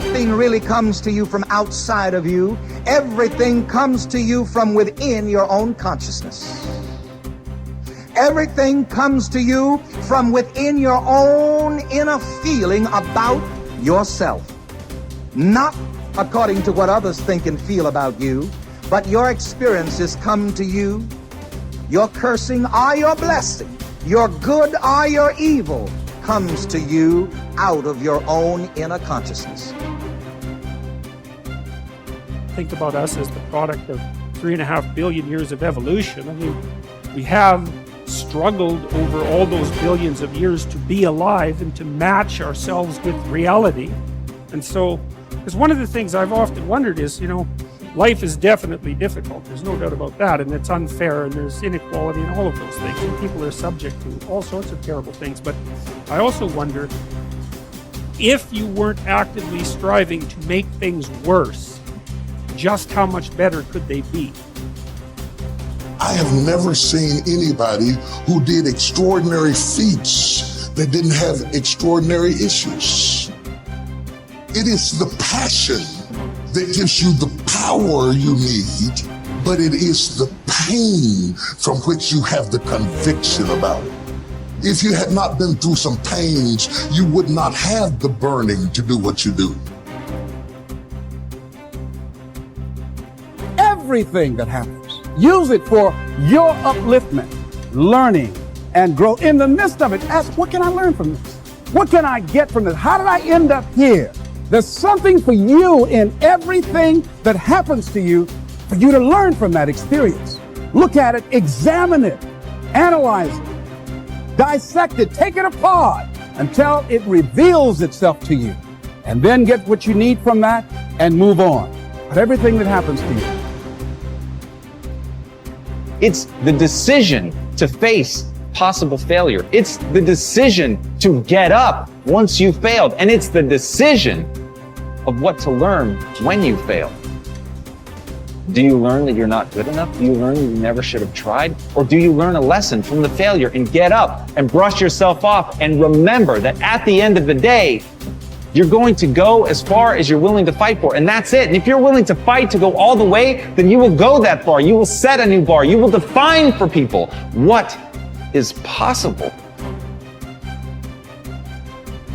Nothing really comes to you from outside of you. Everything comes to you from within your own consciousness. Everything comes to you from within your own inner feeling about yourself. Not according to what others think and feel about you, but your experiences come to you. Your cursing or your blessing, your good or your evil, comes to you out of your own inner consciousness. Think about us as the product of 3.5 billion years of evolution. I mean, we have struggled over all those billions of years to be alive and to match ourselves with reality. And so, because one of the things I've often wondered is, life is definitely difficult. There's no doubt about that. And it's unfair, and there's inequality and all of those things. And people are subject to all sorts of terrible things. But I also wonder, if you weren't actively striving to make things worse, just how much better could they be? I have never seen anybody who did extraordinary feats that didn't have extraordinary issues. It is the passion that gives you the power you need, but it is the pain from which you have the conviction about it. If you had not been through some pains, you would not have the burning to do what you do. Everything that happens, use it for your upliftment, learning, and growth. In the midst of it, ask, what can I learn from this? What can I get from this? How did I end up here? There's something for you in everything that happens to you for you to learn from that experience. Look at it, examine it, analyze it, dissect it, take it apart until it reveals itself to you. And then get what you need from that and move on. But everything that happens to you. It's the decision to face possible failure. It's the decision to get up once you've failed. And it's the decision of what to learn when you fail. Do you learn that you're not good enough? Do you learn that you never should have tried? Or do you learn a lesson from the failure and get up and brush yourself off and remember that at the end of the day, you're going to go as far as you're willing to fight for, and that's it. And if you're willing to fight to go all the way, then you will go that far. You will set a new bar. You will define for people what is possible.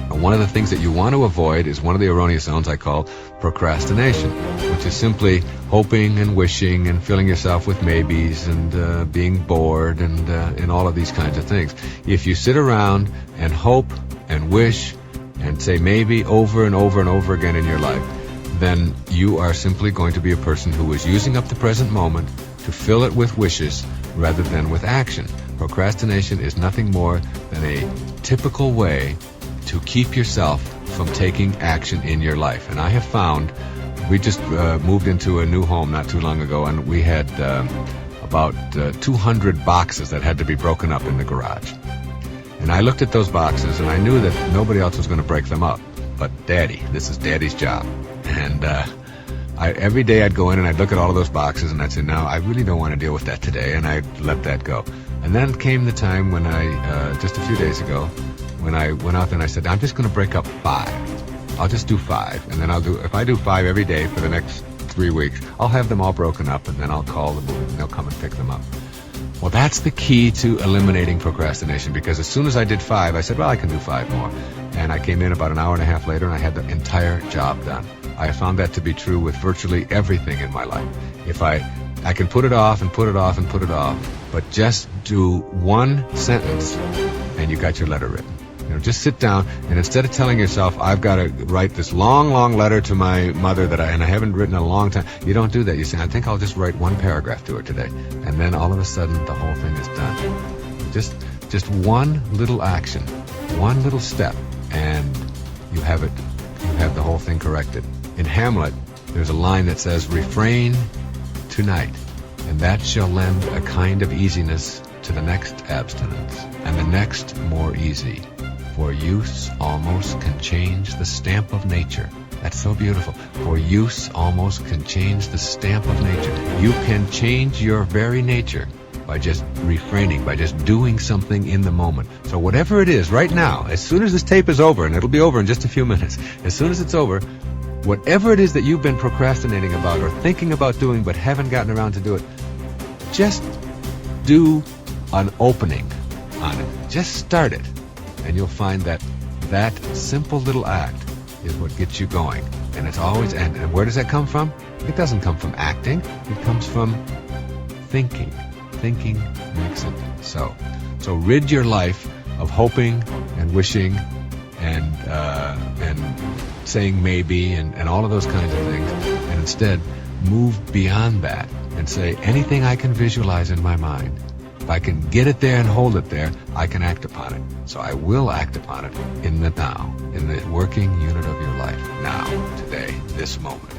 One of the things that you want to avoid is one of the erroneous zones I call procrastination, which is simply hoping and wishing and filling yourself with maybes and being bored and all of these kinds of things. If you sit around and hope and wish and say maybe over and over and over again in your life, then you are simply going to be a person who is using up the present moment to fill it with wishes rather than with action. Procrastination is nothing more than a typical way to keep yourself from taking action in your life. And I have found, we just moved into a new home not too long ago, and we had about 200 boxes that had to be broken up in the garage. And I looked at those boxes and I knew that nobody else was going to break them up but Daddy. This is Daddy's job. And every day I'd go in and I'd look at all of those boxes and I'd say, no, I really don't want to deal with that today, and I'd let that go. And then came the time when I, just a few days ago, when I went out there and I said, I'm just going to break up 5. I'll just do 5. And then if I do 5 every day for the next 3 weeks, I'll have them all broken up, and then I'll call them and they'll come and pick them up. Well, that's the key to eliminating procrastination, because as soon as I did 5, I said, well, I can do 5 more. And I came in about an hour and a half later and I had the entire job done. I found that to be true with virtually everything in my life. If I can put it off and put it off and put it off, but just do one sentence and you got your letter written. Just sit down, and instead of telling yourself, I've got to write this long, long letter to my mother and I haven't written in a long time, you don't do that. You say, I think I'll just write 1 paragraph to her today. And then all of a sudden, the whole thing is done. Just one little action, one little step, and you have the whole thing corrected. In Hamlet, there's a line that says, refrain tonight, and that shall lend a kind of easiness to the next abstinence, and the next more easy. For use almost can change the stamp of nature. That's so beautiful. For use almost can change the stamp of nature. You can change your very nature by just refraining, by just doing something in the moment. So whatever it is right now, as soon as this tape is over, and it'll be over in just a few minutes, as soon as it's over, whatever it is that you've been procrastinating about or thinking about doing but haven't gotten around to do it, just do an opening on it. Just start it. And you'll find that that simple little act is what gets you going. And it's always, and where does that come from? It doesn't come from acting. It comes from thinking. Thinking makes it so. So rid your life of hoping and wishing and saying maybe and all of those kinds of things. And instead, move beyond that and say, anything I can visualize in my mind, if I can get it there and hold it there, I can act upon it. So I will act upon it in the now, in the working unit of your life, now, today, this moment.